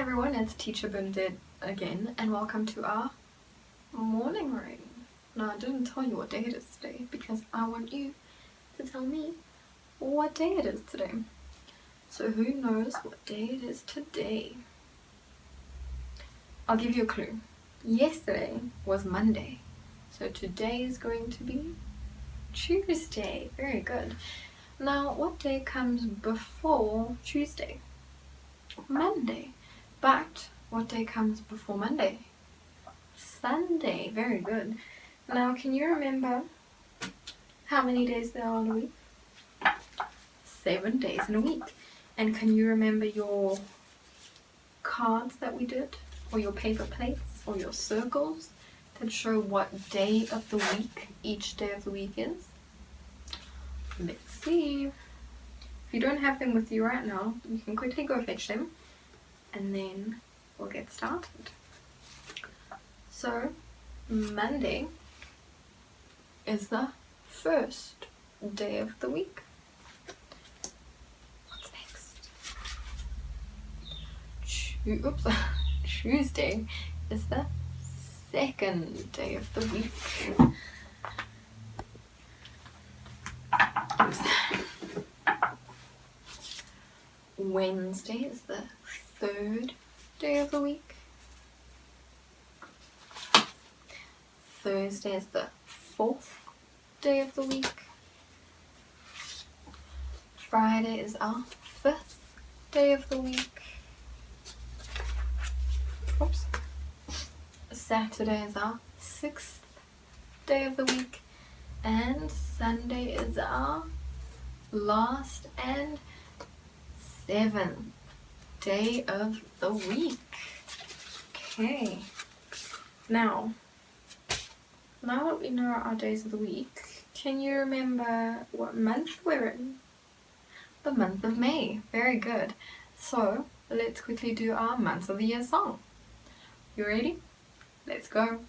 everyone, it's Teacher Bernadett again, and welcome to our morning reading. Now, I didn't tell you what day it is today because I want you to tell me what day it is today. So who knows what day it is today? I'll give you a clue. Yesterday was Monday, so today is going to be Tuesday. Very good. Now, what day comes before Tuesday? Monday. But what day comes before Monday? Sunday. Very good. Now, can you remember how many days there are in a week? 7 days in a week. And can you remember your cards that we did? Or your paper plates? Or your circles that show what day of the week each day of the week is? Let's see. If you don't have them with you right now, you can quickly go fetch them and then we'll get started. So, Monday is the first day of the week. What's next? Tuesday is the second day of the week. Wednesday is the third day of the week. Thursday is the fourth day of the week. Friday is our fifth day of the week. Oops. Saturday is our sixth day of the week. And Sunday is our last and seventh day of the week. Okay. Now that we know our days of the week, can you remember what month we're in? The month of May. Very good. So let's quickly do our months of the year song. You ready? Let's go.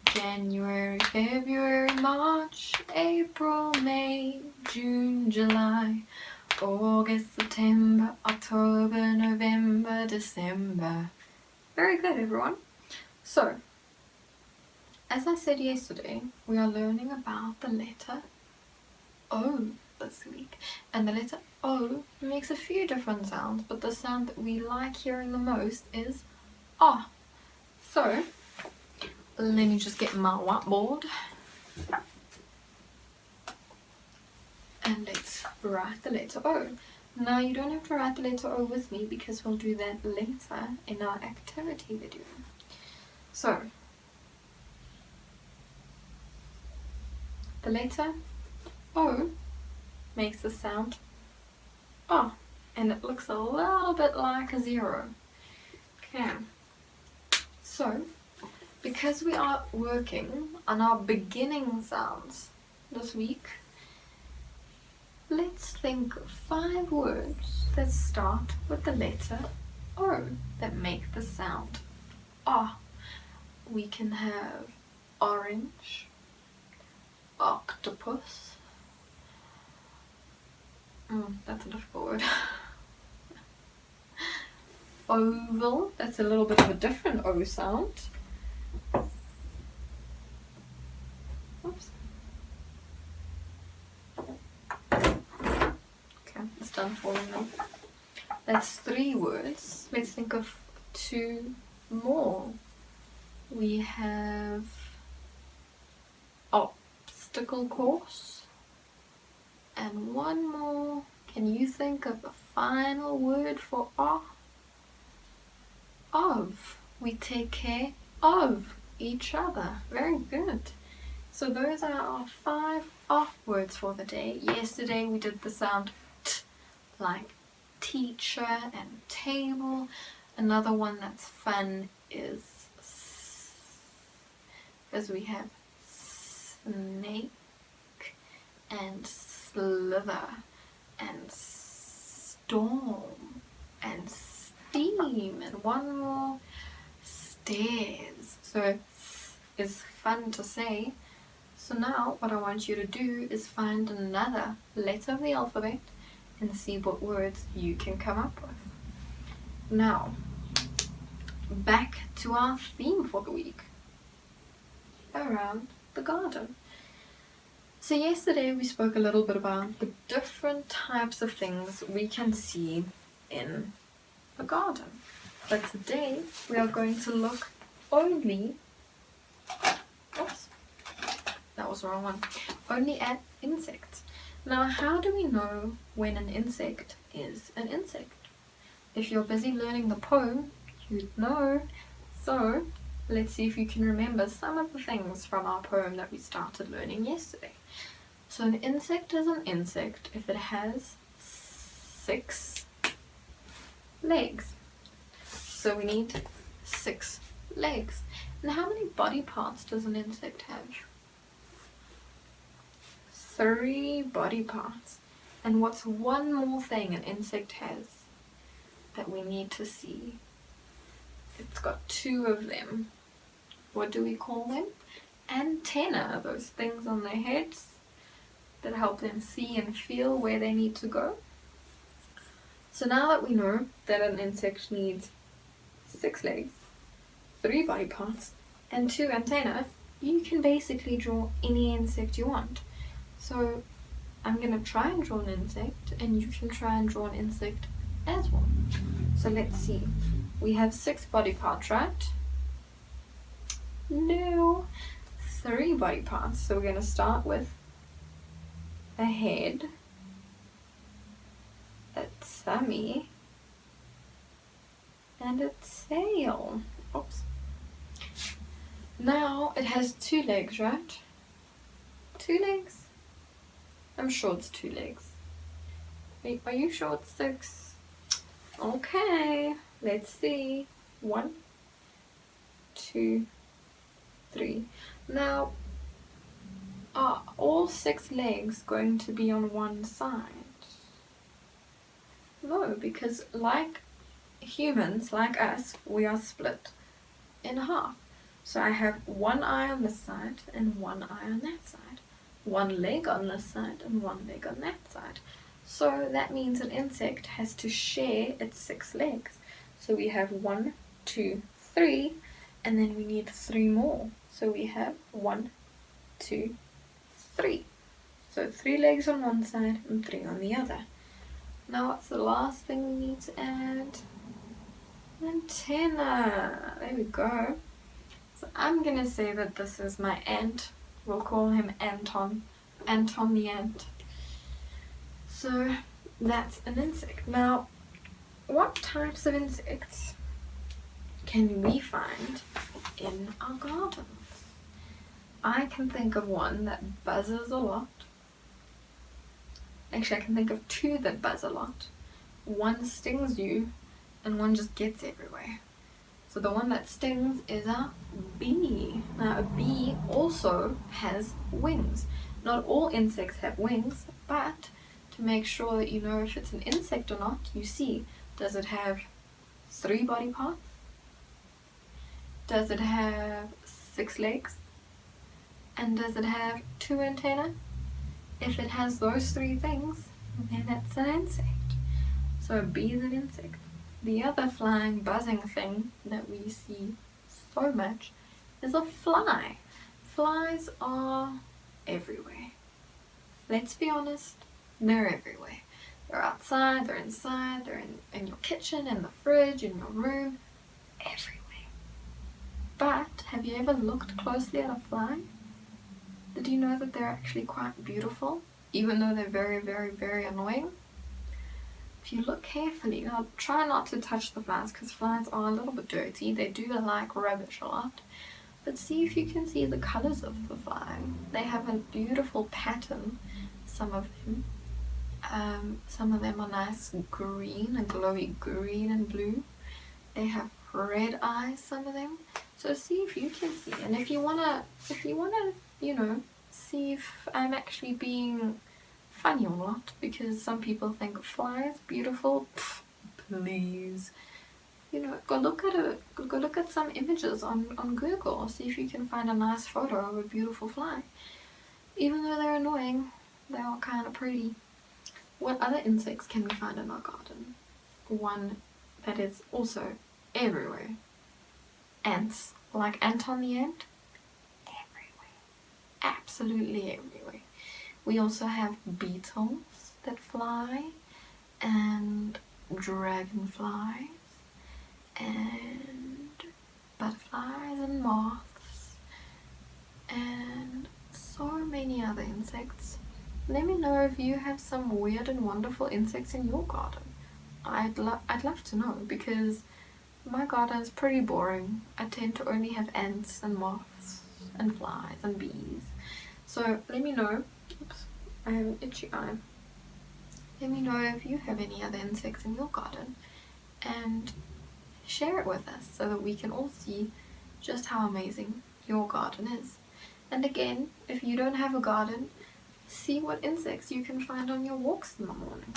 January, February, March, April, May, June, July, August, September, October, November, December. Very good, everyone. So, as I said yesterday, we are learning about the letter O this week. And the letter O makes a few different sounds, but the sound that we like hearing the most is ah. So, let me just get my whiteboard and let's write the letter O. Now, you don't have to write the letter O with me because we'll do that later in our activity video. So, the letter O makes the sound O, and it looks a little bit like a 0. Okay, so because we are working on our beginning sounds this week, let's think of 5 words that start with the letter O that make the sound ah. We can have orange, octopus. That's a difficult word. Oval, that's a little bit of a different O sound. Oops. Okay, it's done falling now. That's 3 words. Let's think of 2 more. We have obstacle course. And 1 more. Can you think of a final word for ah? Of. We take care of each other. Very good. So those are our 5 ah words for the day. Yesterday we did the sound t, like teacher and table. Another one that's fun is s, because we have snake and slither and storm and steam, and 1 more, stairs. So it's fun to say. So now what I want you to do is find another letter of the alphabet and see what words you can come up with. Now, back to our theme for the week, around the garden. So yesterday we spoke a little bit about the different types of things we can see in the garden. But today we are going to look only, oops, that was the wrong one, only at insects. Now, how do we know when an insect is an insect? If you're busy learning the poem, you'd know. So let's see if you can remember some of the things from our poem that we started learning yesterday. So an insect is an insect if it has 6 legs. So we need 6 legs. And how many body parts does an insect have? 3 body parts. And what's one more thing an insect has that we need to see? It's got 2 of them. What do we call them? Antennae, those things on their heads that help them see and feel where they need to go. So now that we know that an insect needs 6 legs, 3 body parts, and 2 antennae, you can basically draw any insect you want. So I'm going to try and draw an insect, and you can try and draw an insect as well. So let's see. We have 6 body parts, right? No. 3 body parts. So we're going to start with a head, a tummy, and a tail. Oops. Now it has 2 legs, right? 2 legs? I'm sure it's 2 legs. Are you sure it's 6? Okay, let's see. 1, 2, 3. Now, are all 6 legs going to be on one side? No, because like humans, like us, we are split in half. So I have 1 eye on this side and 1 eye on that side. 1 leg on this side and 1 leg on that side. So that means an insect has to share its 6 legs. So we have 1, 2, 3, and then we need 3 more. So we have 1, 2, 3. So 3 legs on one side and 3 on the other. Now what's the last thing we need to add? Antenna. There we go. So I'm gonna say that this is my ant. We'll call him Anton. Anton the ant. So that's an insect. Now, what types of insects can we find in our gardens? I can think of one that buzzes a lot. Actually, I can think of 2 that buzz a lot. One stings you, and one just gets everywhere. So the one that stings is a bee. Now a bee also has wings. Not all insects have wings, but to make sure that you know if it's an insect or not, you see, does it have 3 body parts? Does it have 6 legs? And does it have 2 antennae? If it has those 3 things, then it's an insect. So a bee is an insect. The other flying, buzzing thing that we see so much is a fly. Flies are everywhere. Let's be honest, they're everywhere. They're outside, they're inside, they're in your kitchen, in the fridge, in your room, everywhere. But have you ever looked closely at a fly? Did you know that they're actually quite beautiful, even though they're very, very, very annoying? If you look carefully, now try not to touch the flies because flies are a little bit dirty. They do like rubbish a lot. But see if you can see the colors of the fly. They have a beautiful pattern, some of them. Some of them are nice green and glowy green and blue. They have red eyes, some of them. So see if you can see. And if you wanna, you know, see if I'm actually being funny or not, because some people think flies beautiful. Pfft, please, you know, go look at some images on Google. See if you can find a nice photo of a beautiful fly. Even though they're annoying, they are kind of pretty. What other insects can we find in our garden? One that is also everywhere ants, like ant on the end, everywhere, absolutely everywhere. We also have beetles that fly, and dragonflies, and butterflies and moths, and so many other insects. Let me know if you have some weird and wonderful insects in your garden. I'd love to know, because my garden is pretty boring. I tend to only have ants and moths and flies and bees. So let me know. Oops, I have an itchy eye. Let me know if you have any other insects in your garden, and share it with us so that we can all see just how amazing your garden is. And again, if you don't have a garden, see what insects you can find on your walks in the morning.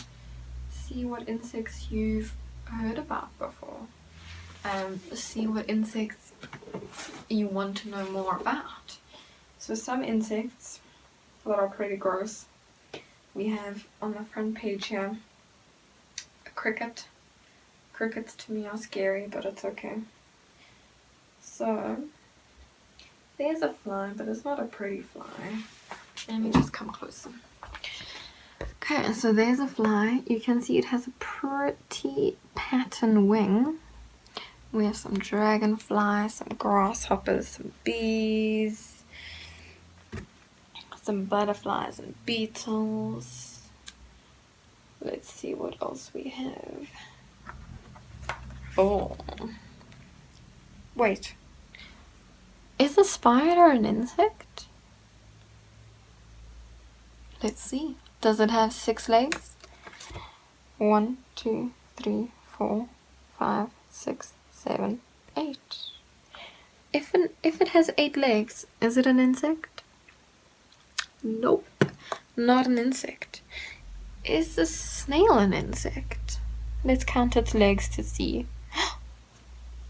See what insects you've heard about before. See what insects you want to know more about. So some insects that are pretty gross, we have on the front page here a cricket. Crickets to me are scary, but it's okay. So there's a fly, but it's not a pretty fly. Let me just come closer. Okay, so there's a fly. You can see it has a pretty pattern wing. We have some dragonflies, some grasshoppers, some bees, some butterflies and beetles. Let's see what else we have. Oh, wait. Is a spider an insect? Let's see. Does it have 6 legs? 1, 2, 3, 4, 5, 6, 7, 8. If it has 8 legs, is it an insect? Nope, not an insect. Is the snail an insect? Let's count its legs to see.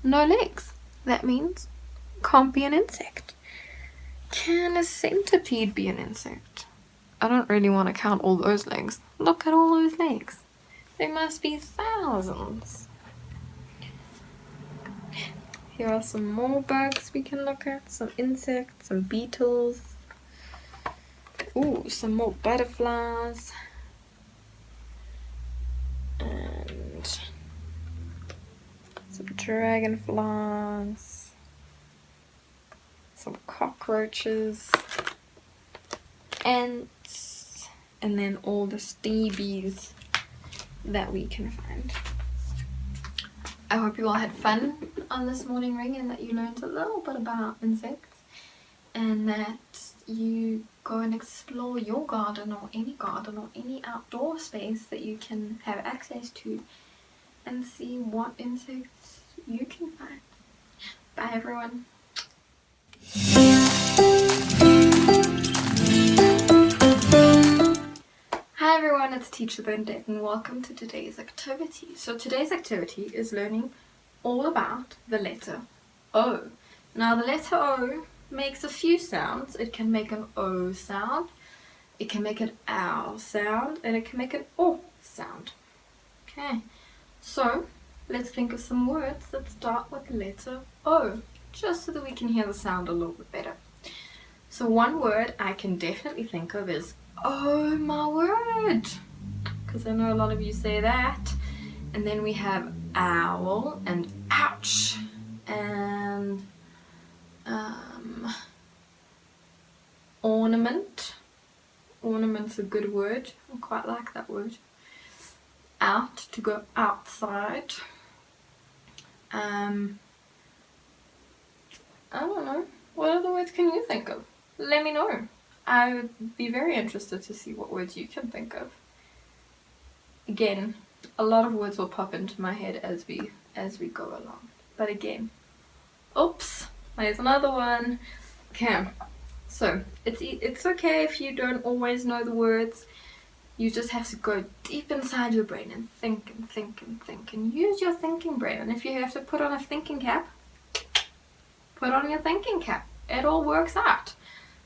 No legs. That means can't be an insect. Can a centipede be an insect? I don't really want to count all those legs. Look at all those legs. There must be thousands. Here are some more bugs we can look at. Some insects, some beetles. Ooh, some more butterflies. And some dragonflies. Some cockroaches. Ants. And then all the steebies that we can find. I hope you all had fun on this morning ring, and that you learned a little bit about insects, and that you go and explore your garden or any outdoor space that you can have access to, and see what insects you can find. Bye everyone. Hi everyone, it's Teacher Bernadett and welcome to today's activity. So today's activity is learning all about the letter O. Now the letter O makes a few sounds. It can make an O sound, it can make an ow sound, and it can make an O sound. Okay, so let's think of some words that start with the letter O, just so that we can hear the sound a little bit better. So one word I can definitely think of is oh my word, because I know a lot of you say that. And then we have owl and ouch, and ornament. Ornament's a good word. I quite like that word. Out, to go outside. I don't know. What other words can you think of? Let me know. I would be very interested to see what words you can think of. Again, a lot of words will pop into my head as we go along. But again, oops, there's another one. Okay, so it's okay if you don't always know the words. You just have to go deep inside your brain and think and think and think, and use your thinking brain. And if you have to put on a thinking cap, put on your thinking cap. It all works out.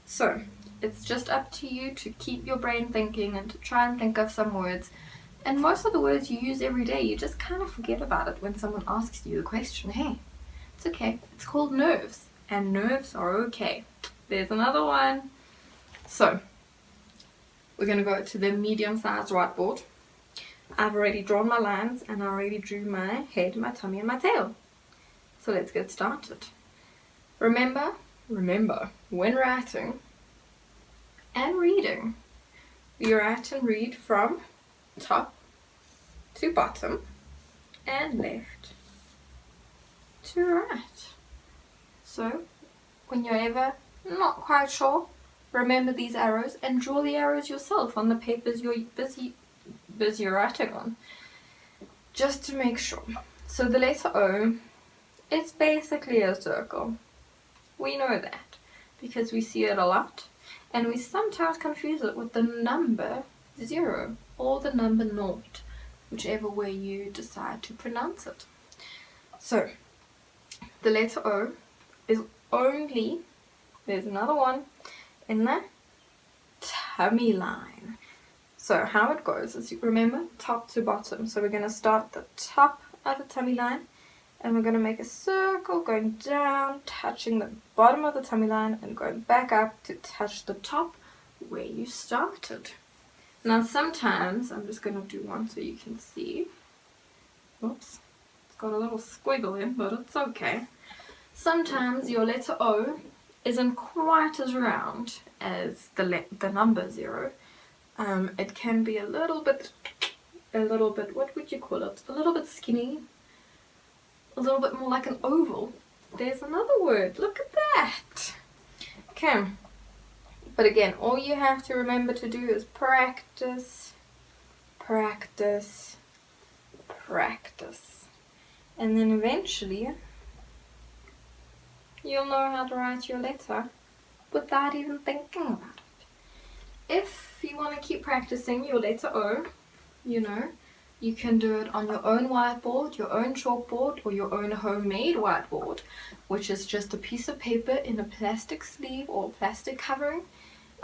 So it's just up to you to keep your brain thinking and to try and think of some words. And most of the words you use every day, you just kind of forget about it when someone asks you the question, hey, It's okay. It's called nerves, and nerves are okay. There's another one. So we're going to go to the medium-sized whiteboard. I've already drawn my lines, and I already drew my head, my tummy, and my tail. So let's get started. Remember, when writing and reading, you write and read from top to bottom and left to right. So when you're ever not quite sure, remember these arrows and draw the arrows yourself on the papers you're busy writing on, just to make sure. So the letter O is basically a circle. We know that because we see it a lot, and we sometimes confuse it with the number 0 or the number 0, whichever way you decide to pronounce it. So the letter O is only, there's another one, in the tummy line. So how it goes is, remember, top to bottom. So we're going to start the top of the tummy line, and we're going to make a circle going down, touching the bottom of the tummy line, and going back up to touch the top where you started. Now sometimes, I'm just going to do one so you can see. Oops, it's got a little squiggle in, but it's okay. Sometimes your letter O isn't quite as round as the number 0. It can be a little bit, what would you call it? A little bit skinny, a little bit more like an oval. There's another word, look at that. Okay, but again, all you have to remember to do is practice, practice, practice. And then eventually, you'll know how to write your letter without even thinking about it. If you want to keep practicing your letter O, you know, you can do it on your own whiteboard, your own chalkboard, or your own homemade whiteboard, which is just a piece of paper in a plastic sleeve or plastic covering.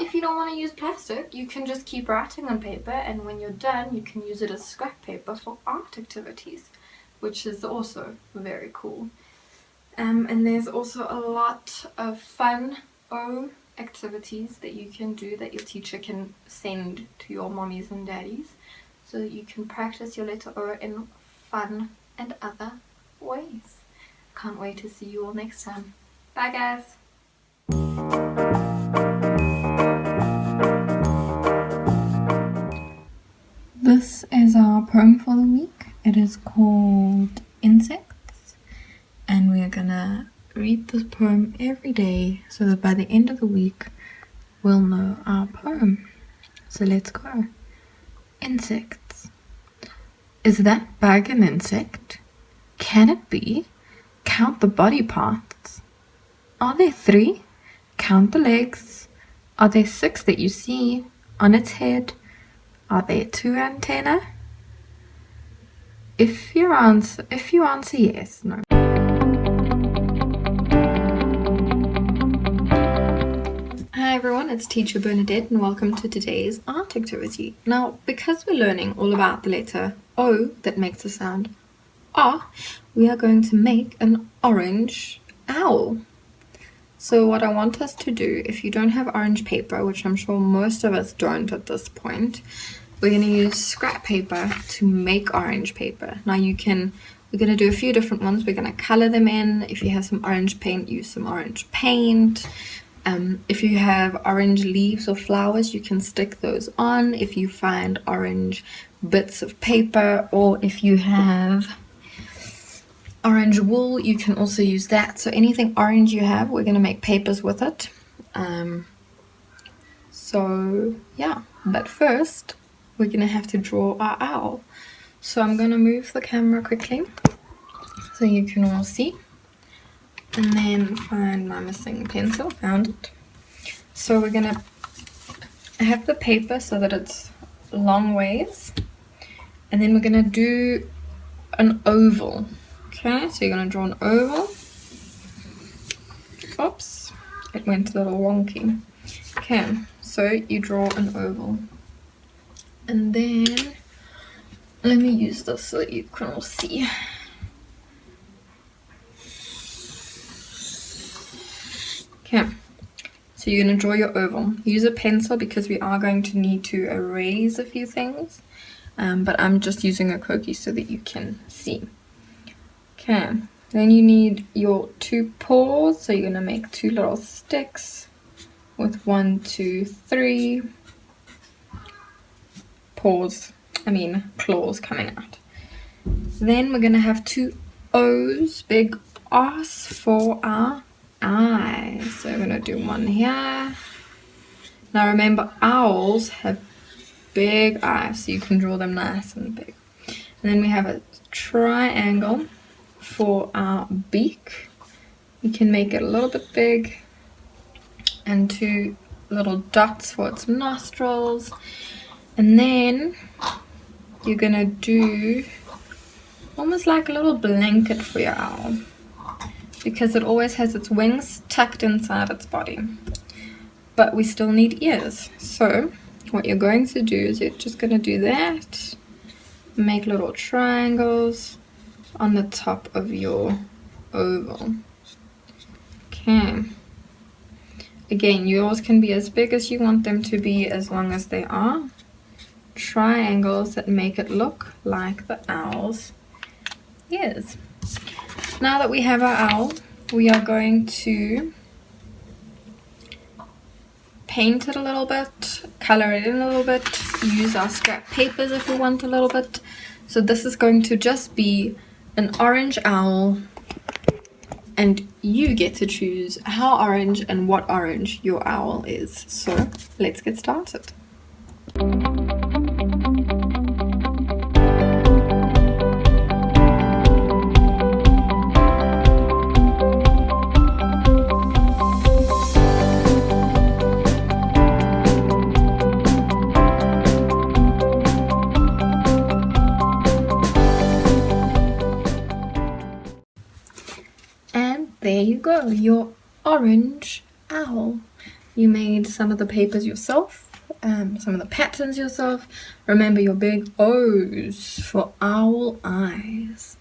If you don't want to use plastic, you can just keep writing on paper, and when you're done, you can use it as scrap paper for art activities, which is also very cool. And there's also a lot of fun O activities that you can do that your teacher can send to your mommies and daddies, so that you can practice your letter O in fun and other ways. Can't wait to see you all next time. Bye guys! This is our poem for the week. It is called Insects, and we are gonna read this poem every day so that by the end of the week we'll know our poem. So let's go. Insects. Is that bug an insect? Can it be? Count the body parts. Are there 3? Count the legs. Are there 6 that you see on its head? Are there 2 antennae? If you answer yes, no. Hi everyone, it's Teacher Bernadett and welcome to today's art activity. Now, because we're learning all about the letter O that makes the sound ah, we are going to make an orange owl. So what I want us to do, if you don't have orange paper, which I'm sure most of us don't at this point, we're going to use scrap paper to make orange paper. Now we're going to do a few different ones. We're going to color them in. If you have some orange paint, use some orange paint. If you have orange leaves or flowers, you can stick those on. If you find orange bits of paper, or if you have orange wool, you can also use that. So anything orange you have, we're going to make papers with it. So yeah, but first we're going to have to draw our owl. So I'm going to move the camera quickly so you can all see. And then find my missing pencil, found it. So we're going to have the paper so that it's long ways. And then we're going to do an oval. Okay, so you're going to draw an oval. Oops, it went a little wonky. Okay, so you draw an oval. And then, let me use this so that you can all see. Okay, so you're going to draw your oval. Use a pencil because we are going to need to erase a few things, but I'm just using a Koki so that you can see. Okay, then you need your 2 paws, so you're going to make 2 little sticks with 1, 2, 3 claws coming out. Then we're going to have 2 O's, big O's for our eyes. So we're going to do one here. Now remember, owls have big eyes, so you can draw them nice and big. And then we have a triangle for our beak. You can make it a little bit big, and 2 little dots for its nostrils. And then you're gonna do almost like a little blanket for your owl, because it always has its wings tucked inside its body. But we still need ears. So what you're going to do is you're just gonna do that, make little triangles on the top of your oval. Okay. Again, yours can be as big as you want them to be, as long as they are triangles that make it look like the owl's ears. Now that we have our owl, we are going to paint it a little bit, color it in a little bit, use our scrap papers if we want a little bit. So this is going to just be an orange owl, and you get to choose how orange and what orange your owl is. So let's get started. There you go, your orange owl. You made some of the papers yourself, some of the patterns yourself. Remember your big O's for owl eyes.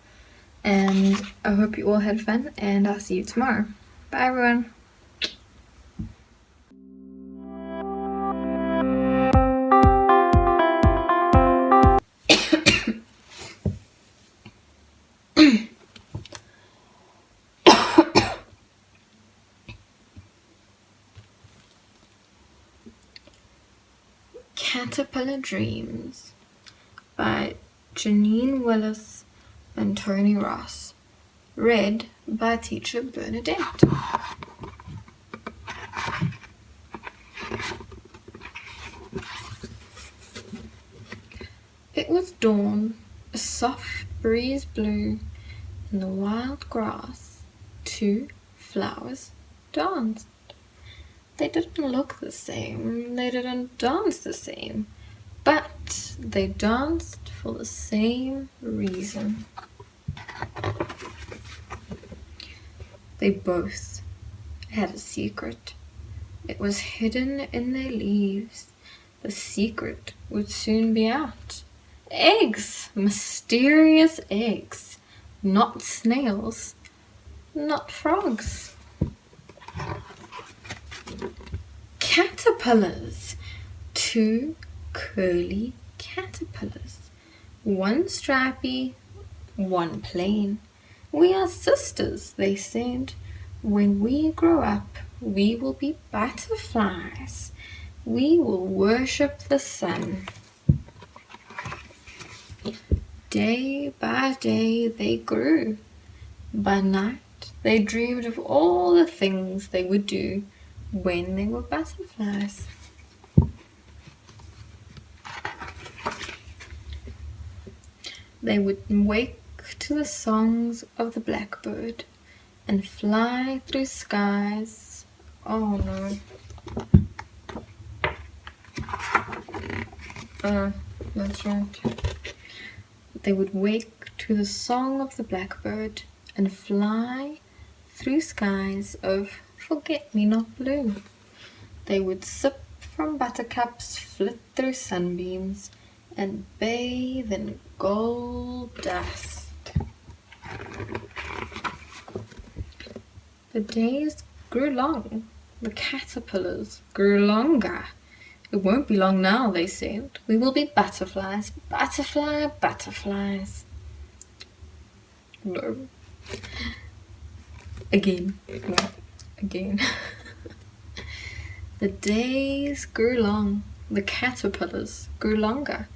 And I hope you all had fun, and I'll see you tomorrow. Bye everyone. Caterpillar Dreams by Janine Willis and Tony Ross. Read by Teacher Bernadett. It was dawn, a soft breeze blew, in the wild grass 2 flowers danced. They didn't look the same, they didn't dance the same, but they danced for the same reason. They both had a secret. It was hidden in their leaves. The secret would soon be out. Eggs! Mysterious eggs. Not snails. Not frogs. Caterpillars. 2 curly caterpillars. 1 stripy, 1 plain. We are sisters, they said. When we grow up, we will be butterflies. We will worship the sun. Day by day they grew. By night they dreamed of all the things they would do when they were butterflies. They would wake to the songs of the blackbird and fly through skies. Oh no. That's right. They would wake to the song of the blackbird and fly through skies of forget-me-not blue. They would sip from buttercups, flit through sunbeams, and bathe in gold dust. The days grew long, The caterpillars grew longer. It won't be long now, they said. We will be butterflies. Butterflies. No. Again. No. Again. The days grew long. The caterpillars grew longer.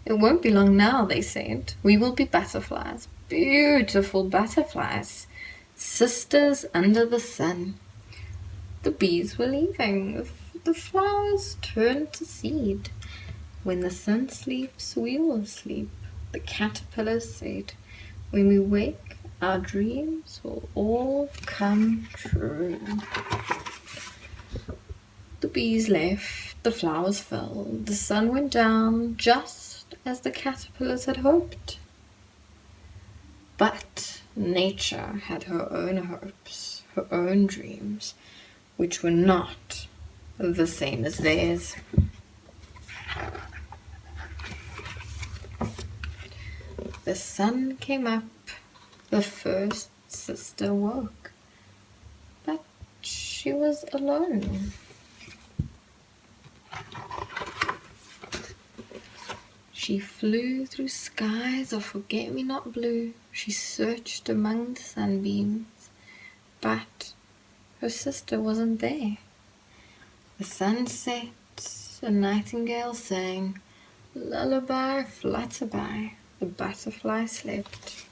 It won't be long now, they said. We will be butterflies. Beautiful butterflies. Sisters under the sun. The bees were leaving. The flowers turned to seed. When the sun sleeps, we will sleep. The caterpillars said. When we wake, our dreams will all come true. The bees left, the flowers fell, the sun went down just as the caterpillars had hoped. But nature had her own hopes, her own dreams, which were not the same as theirs. The sun came up, the first sister woke, but she was alone. She flew through skies of forget-me-not blue. She searched among the sunbeams, but her sister wasn't there. The sun set, a nightingale sang, lullaby, flutterby, the butterfly slept.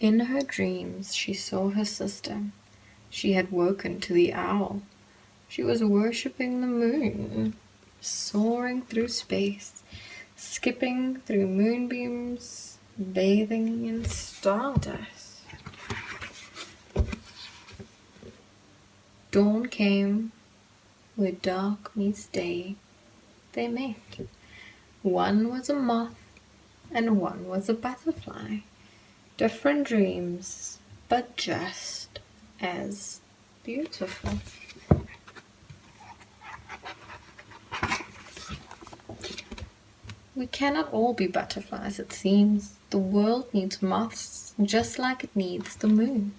In her dreams she saw her sister. She had woken to the owl. She was worshipping the moon, soaring through space, skipping through moonbeams, bathing in stardust. Dawn came, where dark meets day. They met. One was a moth, and one was a butterfly. Different dreams, but just as beautiful. We cannot all be butterflies, it seems. The world needs moths just like it needs the moon.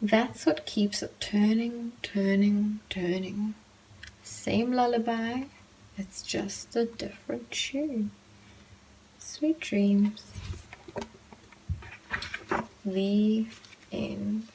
That's what keeps it turning, turning, turning. Same lullaby, it's just a different tune. Sweet dreams. The end.